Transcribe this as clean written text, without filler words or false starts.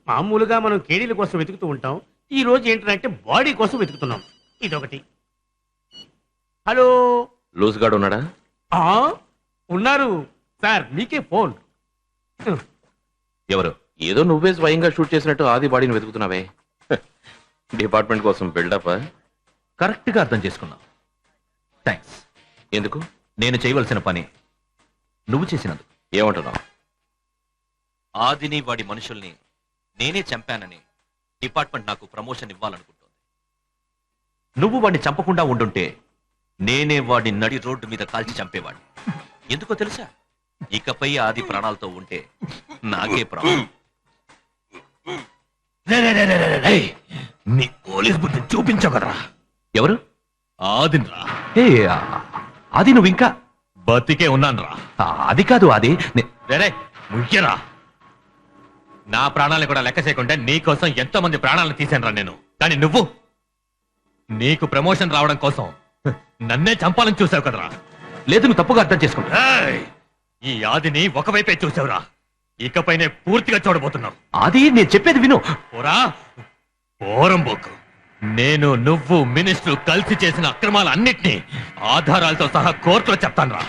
మామూలుగా మనం కేడీల కోసం వెతుకుతూ ఉంటాం. ఈ రోజు ఏంటంటే బాడీ కోసం వెతుకుతున్నాం. ఇదొకటి. హలో, లూజ్ గాడు ఉన్నాడా? ఆ ఉన్నారు సార్, మీకే ఫోన్. ఎవరు? ఏదో నువ్వే స్వయంగా షూట్ చేసినట్టు ఆది బాడీని వెతుకుతున్నావే. డిపార్ట్మెంట్ కోసం బిల్డప్. కరెక్ట్ గా అర్థం చేసుకున్నావు. థ్యాంక్స్. ఎందుకు? నేను చేయవలసిన పని నువ్వు చేసినందుకు. ఏమంటున్నావు? ఆదిని వాడి మనుషుల్ని నేనే చంపానని డిపార్ట్మెంట్ నాకు ప్రమోషన్ ఇవ్వాలనుకుంటోంది. నువ్వు వాడిని చంపకుండా ఉండుంటే నేనే వాడి నడి రోడ్డు మీద కాల్చి చంపేవాడిని. ఎందుకో తెలుసా? ఇకపై ఆది ప్రాణాలతో ఉంటే నాకే ప్రాణం. నీ పోలీస్ బుద్ధి చూపించగలరా? ఎవరు? ఆదినరా? అది నువ్వు ఇంకా బతికే ఉన్నాను రా. అది కాదు, అది ముయ్యరా. నా ప్రాణాలను కూడా లెక్క చేయకుండా నీకోసం ఎంతో మంది ప్రాణాలను తీశాను రా నేను. కానీ నువ్వు నీకు ప్రమోషన్ రావడం కోసం నన్నే చంపాలని చూసావు కదరా. లేదు, నువ్వు తప్పుగా అర్థం చేసుకుంటా. ఈ ఆదిని ఒకవైపే చూసావురా. ఇకపైనే పూర్తిగా చూడబోతున్నావు. అది నేను చెప్పేది విను. పోరా, పోరంబోకు. నేను, నువ్వు, మినిస్టర్ కలిసి చేసిన అక్రమాలన్నిటినీ ఆధారాలతో సహా కోర్టులో చెప్తాను రా.